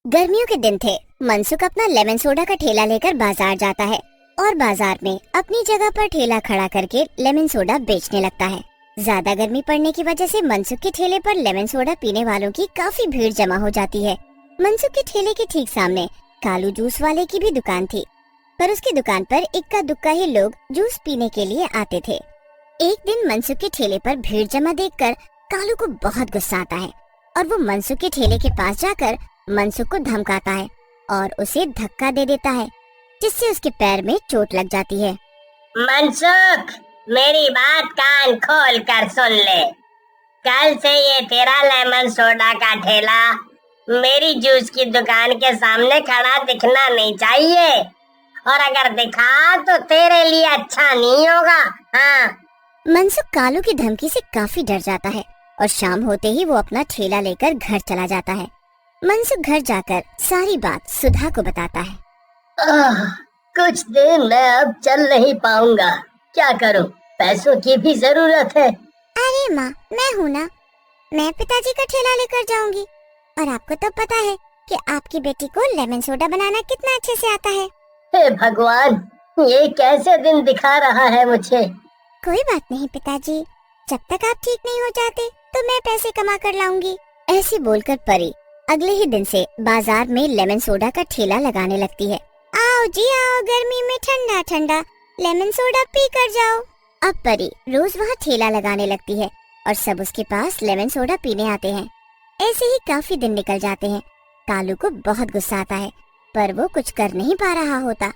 गर्मियों के दिन थे। मनसुख अपना लेमन सोडा का ठेला लेकर बाजार जाता है और बाजार में अपनी जगह पर ठेला खड़ा करके लेमन सोडा बेचने लगता है। ज्यादा गर्मी पड़ने की वजह से मनसुख के ठेले पर लेमन सोडा पीने वालों की काफी भीड़ जमा हो जाती है। मनसुख के ठेले के ठीक सामने कालू जूस वाले की भी दुकान थी, पर उसकी दुकान पर इक्का दुक्का ही लोग जूस पीने के लिए आते थे। एक दिन मनसुख के ठेले पर भीड़ जमा देखकर कालू को बहुत गुस्सा आता है और वो मनसुख के ठेले के पास जाकर मनसुख को धमकाता है और उसे धक्का दे देता है, जिससे उसके पैर में चोट लग जाती है। मनसुख, मेरी बात कान खोल कर सुन ले। कल से ये तेरा लेमन सोडा का ठेला मेरी जूस की दुकान के सामने खड़ा दिखना नहीं चाहिए, और अगर दिखा तो तेरे लिए अच्छा नहीं होगा। हाँ। मनसुख कालू की धमकी से काफी डर जाता है और शाम होते ही वो अपना ठेला लेकर घर चला जाता है। मनसुख घर जाकर सारी बात सुधा को बताता है। कुछ दिन मैं अब चल नहीं पाऊंगा, क्या करूं? पैसों की भी जरूरत है। अरे माँ, मैं हूँ ना, मैं पिताजी का ठेला लेकर जाऊंगी। और आपको तो पता है कि आपकी बेटी को लेमन सोडा बनाना कितना अच्छे से आता है। हे भगवान, ये कैसे दिन दिखा रहा है मुझे। कोई बात नहीं पिताजी, जब तक आप ठीक नहीं हो जाते तो मैं पैसे कमा कर लाऊंगी। ऐसी बोलकर परी अगले ही दिन से बाजार में लेमन सोडा का ठेला लगाने लगती है। आओ जी आओ, गर्मी में ठंडा ठंडा लेमन सोडा पी कर जाओ। अब परी रोज वहाँ ठेला लगाने लगती है और सब उसके पास लेमन सोडा पीने आते हैं। ऐसे ही काफी दिन निकल जाते हैं। कालू को बहुत गुस्सा आता है, पर वो कुछ कर नहीं पा रहा होता।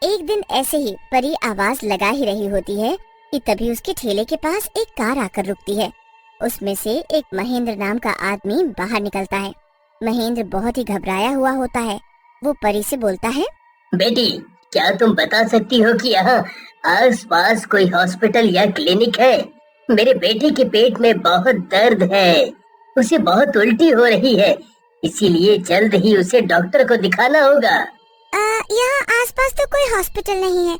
एक दिन ऐसे ही परी आवाज लगा ही रही होती है कि तभी उसके ठेले के पास एक कार आकर रुकती है। उसमें से एक महेंद्र नाम का आदमी बाहर निकलता है। महेंद्र बहुत ही घबराया हुआ होता है। वो परी से बोलता है, बेटी, क्या तुम बता सकती हो कि यहाँ आस-पास कोई हॉस्पिटल या क्लिनिक है? मेरे बेटे के पेट में बहुत दर्द है, उसे बहुत उल्टी हो रही है, इसीलिए जल्द ही उसे डॉक्टर को दिखाना होगा। यहाँ आसपास तो कोई हॉस्पिटल नहीं है,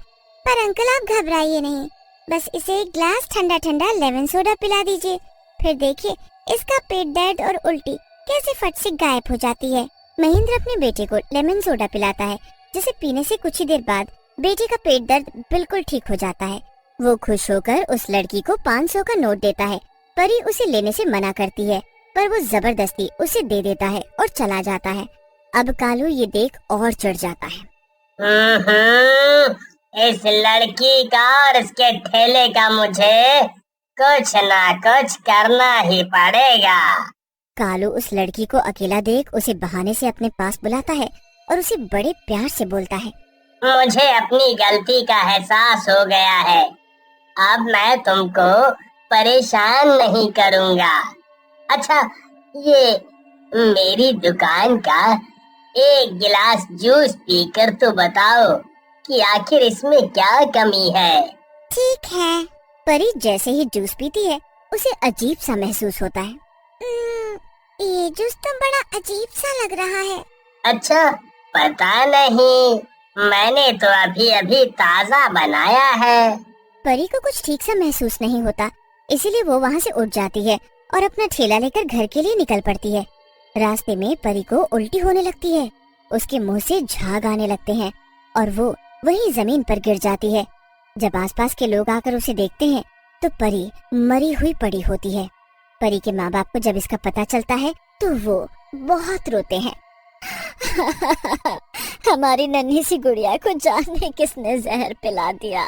पर अंकल आप घबराइए नहीं, बस इसे एक ग्लास ठंडा ठंडा लेमन सोडा पिला दीजिए, फिर देखिए इसका पेट दर्द और उल्टी कैसे फट से गायब हो जाती है। महेंद्र अपने बेटे को लेमन सोडा पिलाता है, जिसे पीने से कुछ ही देर बाद बेटे का पेट दर्द बिल्कुल ठीक हो जाता है। वो खुश होकर उस लड़की को 500 का नोट देता है। परी उसे लेने से मना करती है, पर वो जबरदस्ती उसे दे देता है और चला जाता है। अब कालू ये देख और चिढ़ जाता है। इस लड़की का और इसके ठेले का मुझे कुछ ना कुछ करना ही पड़ेगा। कालू उस लड़की को अकेला देख उसे बहाने से अपने पास बुलाता है और उसे बड़े प्यार से बोलता है, मुझे अपनी गलती का एहसास हो गया है, अब मैं तुमको परेशान नहीं करूँगा। अच्छा, ये मेरी दुकान का एक गिलास जूस पीकर तो बताओ कि आखिर इसमें क्या कमी है। ठीक है। परी जैसे ही जूस पीती है उसे अजीब सा महसूस होता है। ये जूस तो बड़ा अजीब सा लग रहा है। अच्छा, पता नहीं, मैंने तो अभी अभी ताज़ा बनाया है। परी को कुछ ठीक सा महसूस नहीं होता, इसीलिए वो वहाँ से उठ जाती है और अपना ठेला लेकर घर के लिए निकल पड़ती है। रास्ते में परी को उल्टी होने लगती है, उसके मुंह से झाग आने लगते हैं और वो वहीं जमीन पर गिर जाती है। जब आसपास के लोग आकर उसे देखते हैं तो परी मरी हुई पड़ी होती है। परी के माँ बाप को जब इसका पता चलता है तो वो बहुत रोते हैं। हमारी नन्ही सी गुड़िया को जाने किसने जहर पिला दिया।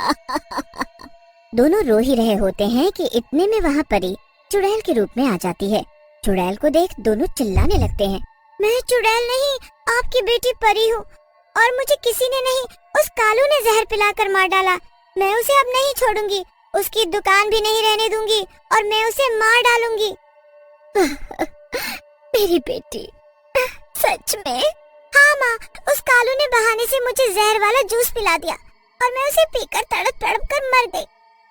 दोनों रो ही रहे होते हैं कि इतने में वहाँ परी चुड़ैल के रूप में आ जाती है। चुड़ैल को देख दोनों चिल्लाने लगते हैं, मैं चुड़ैल नहीं, आपकी बेटी परी हूँ, और मुझे किसी ने नहीं, उस कालू ने जहर पिलाकर मार डाला। मैं उसे अब नहीं छोड़ूंगी, उसकी दुकान भी नहीं रहने दूंगी और मैं उसे मार डालूंगी। मेरी बेटी, सच में? हाँ माँ, उस कालू ने बहाने से मुझे जहर वाला जूस पिला दिया और मैं उसे पीकर तड़प तड़प कर मर गई,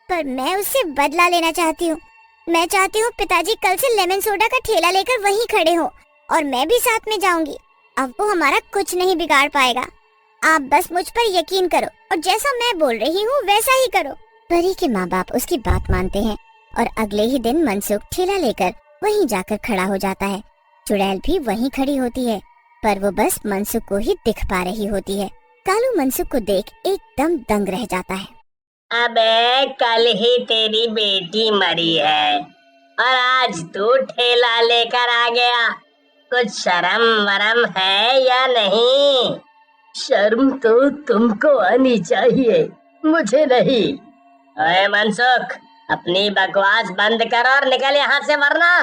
पर मैं उससे बदला लेना चाहती हूँ। मैं चाहती हूँ पिताजी कल से लेमन सोडा का ठेला लेकर वहीं खड़े हो और मैं भी साथ में जाऊंगी। अब वो हमारा कुछ नहीं बिगाड़ पाएगा। आप बस मुझ पर यकीन करो और जैसा मैं बोल रही हूँ वैसा ही करो। परी के माँ बाप उसकी बात मानते हैं और अगले ही दिन मनसुख ठेला लेकर वहीं जाकर खड़ा हो जाता है। चुड़ैल भी वहीं खड़ी होती है। पर वो बस मनसुख को ही दिख पा रही होती है। कालू मनसुख को देख एकदम दंग रह जाता है। अबे कल ही तेरी बेटी मरी है और आज तू ठेला लेकर आ गया। कुछ शर्म वरम है या नहीं? शर्म तो तुमको आनी चाहिए, मुझे नहीं। ओए मनसुख, अपनी बकवास बंद कर और निकल यहाँ से, वरना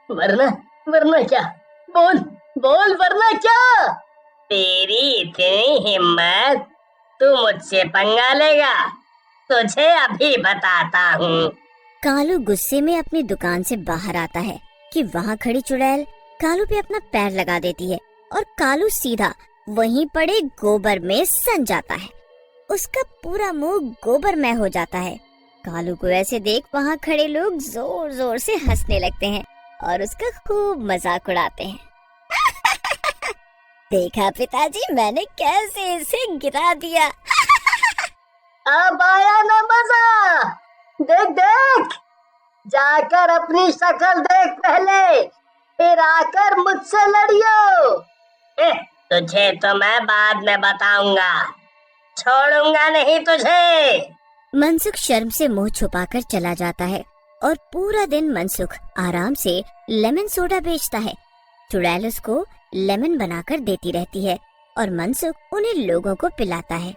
वरना वरना क्या? बोल बोल, वरना क्या? तेरी इतनी हिम्मत, तू मुझसे पंगा लेगा? तुझे अभी बताता हूँ। कालू गुस्से में अपनी दुकान से बाहर आता है कि वहाँ खड़ी चुड़ैल कालू पे अपना पैर लगा देती है और कालू सीधा वहीं पड़े गोबर में सन जाता है। उसका पूरा मुंह गोबरमय हो जाता है। कालू को ऐसे देख वहाँ खड़े लोग जोर जोर से हंसने लगते हैं और उसका खूब मजाक उड़ाते हैं। देखा पिताजी, मैंने कैसे इसे गिरा दिया। अब आया ना मजा? देख देख, जाकर अपनी शक्ल देख पहले, फिर आकर मुझसे लड़ियो। तुझे तो मैं बाद में बताऊंगा, छोड़ूंगा नहीं तुझे। मनसुख शर्म से मुंह छुपाकर चला जाता है और पूरा दिन मनसुख आराम से लेमन सोडा बेचता है। चुड़ैल उसको लेमन बनाकर देती रहती है और मनसुख उन्हें लोगों को पिलाता है।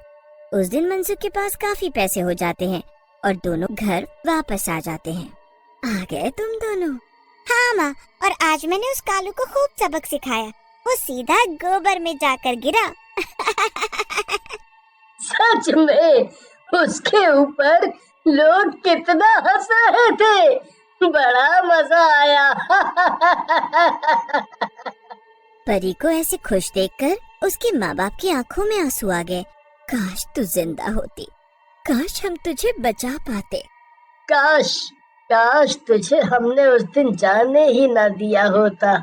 उस दिन मनसुख के पास काफी पैसे हो जाते हैं और दोनों घर वापस आ जाते हैं। आ गए तुम दोनों? हाँ माँ, और आज मैंने उस कालू को खूब सबक सिखाया। वो सीधा गोबर में जाकर गिरा। सच में उसके ऊपर लोग कितना हंस रहे थे, बड़ा मजा आया। परी को ऐसे खुश देखकर उसके माँ बाप की आंखों में आंसू आ गए। काश तू जिंदा होती, काश हम तुझे बचा पाते। काश काश तुझे हमने उस दिन जाने ही ना दिया होता।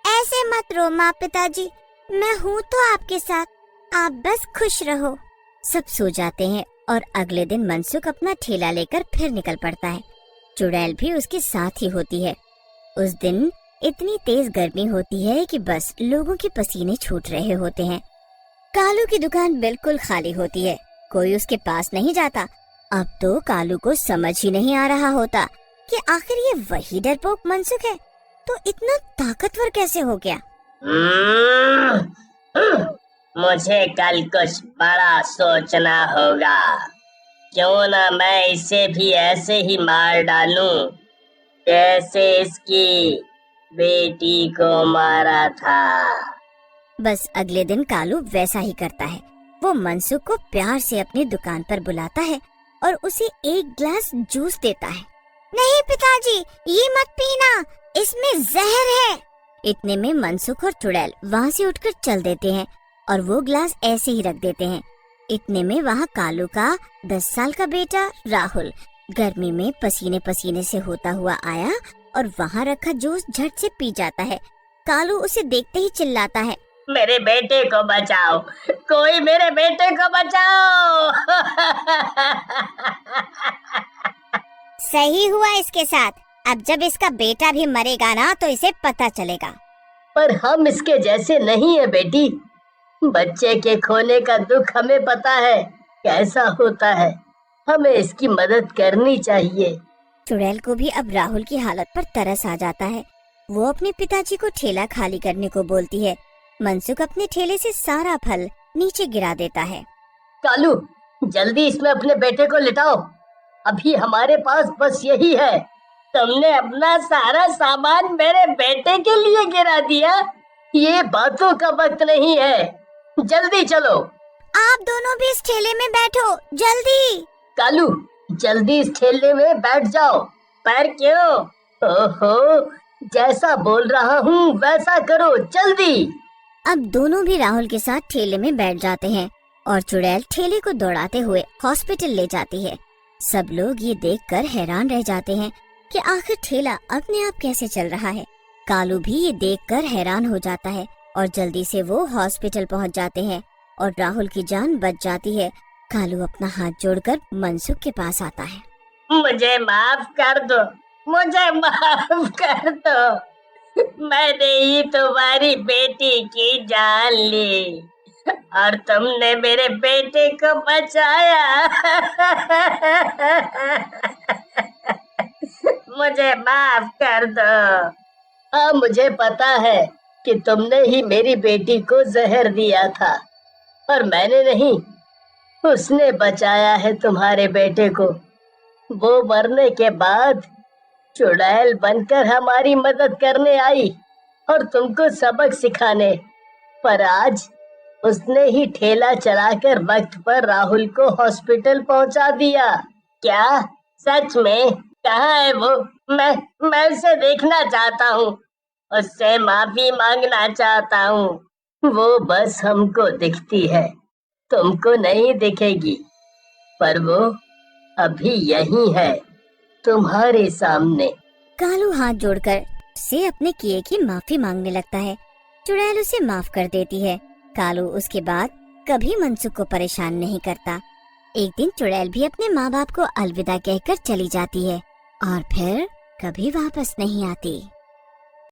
ऐसे मत रो माँ पिताजी, मैं हूँ तो आपके साथ, आप बस खुश रहो। सब सो जाते हैं और अगले दिन मनसुख अपना ठेला लेकर फिर निकल पड़ता है। चुड़ैल भी उसके साथ ही होती है। उस दिन इतनी तेज गर्मी होती है कि बस लोगों के पसीने छूट रहे होते हैं। कालू की दुकान बिल्कुल खाली होती है, कोई उसके पास नहीं जाता। अब तो कालू को समझ ही नहीं आ रहा होता कि आखिर ये वही डरपोक मनसुख है, तो इतना ताकतवर कैसे हो गया। मुझे कल कुछ बड़ा सोचना होगा। क्यों ना मैं इसे भी ऐसे ही मार डालूं, जैसे इसकी बेटी को मारा था। बस अगले दिन कालू वैसा ही करता है। वो मनसुख को प्यार से अपनी दुकान पर बुलाता है और उसे एक ग्लास जूस देता है। नहीं पिताजी, ये मत पीना, इसमें जहर है। इतने में मनसुख और चुड़ैल वहाँ से उठकर चल देते हैं और वो ग्लास ऐसे ही रख देते हैं। इतने में वहाँ कालू का 10 साल का बेटा राहुल गर्मी में पसीने पसीने से होता हुआ आया और वहाँ रखा जूस झट से पी जाता है। कालू उसे देखते ही चिल्लाता है, मेरे बेटे को बचाओ, कोई मेरे बेटे को बचाओ। सही हुआ इसके साथ, अब जब इसका बेटा भी मरेगा ना तो इसे पता चलेगा। पर हम इसके जैसे नहीं है बेटी, बच्चे के खोने का दुख हमें पता है कैसा होता है, हमें इसकी मदद करनी चाहिए। चुड़ैल को भी अब राहुल की हालत पर तरस आ जाता है। वो अपने पिताजी को ठेला खाली करने को बोलती है। मनसुख अपने ठेले से सारा फल नीचे गिरा देता है। कालू, जल्दी इसमें अपने बेटे को लिटाओ, अभी हमारे पास बस यही है। तुमने अपना सारा सामान मेरे बेटे के लिए गिरा दिया, ये बातों का वक्त नहीं है, जल्दी चलो। आप दोनों भी इस ठेले में बैठो, जल्दी। कालू, जल्दी इस ठेले में बैठ जाओ। पर क्यों? ओहो, जैसा बोल रहा हूँ वैसा करो, जल्दी। अब दोनों भी राहुल के साथ ठेले में बैठ जाते हैं और चुड़ैल ठेले को दौड़ाते हुए हॉस्पिटल ले जाती है। सब लोग ये देखकर हैरान रह जाते हैं कि आखिर ठेला अपने आप कैसे चल रहा है। कालू भी ये देखकर हैरान हो जाता है और जल्दी से वो हॉस्पिटल पहुंच जाते हैं और राहुल की जान बच जाती है। कालू अपना हाथ जोड़कर मनसुख के पास आता है। मुझे माफ कर दो, मुझे माफ कर दो, मैंने ही तुम्हारी बेटी की जान ली और तुमने मेरे बेटे को बचाया। मुझे माफ कर दो। हाँ, मुझे पता है कि तुमने ही मेरी बेटी को जहर दिया था, पर मैंने नहीं, उसने बचाया है तुम्हारे बेटे को। वो मरने के बाद चुड़ैल बनकर हमारी मदद करने आई और तुमको सबक सिखाने, पर आज उसने ही ठेला चलाकर वक्त पर राहुल को हॉस्पिटल पहुंचा दिया। क्या? सच में? कहाँ है वो? मैं उसे देखना चाहता हूँ, उससे माफी मांगना चाहता हूँ। वो बस हमको दिखती है, तुमको नहीं दिखेगी, पर वो अभी यही है, तुम्हारे सामने। कालू हाथ जोड़कर से अपने किए की माफी मांगने लगता है। चुड़ैल उसे माफ कर देती है। कालू उसके बाद कभी मनसुख को परेशान नहीं करता। एक दिन चुड़ैल भी अपने माँ बाप को अलविदा कहकर चली जाती है और फिर कभी वापस नहीं आती।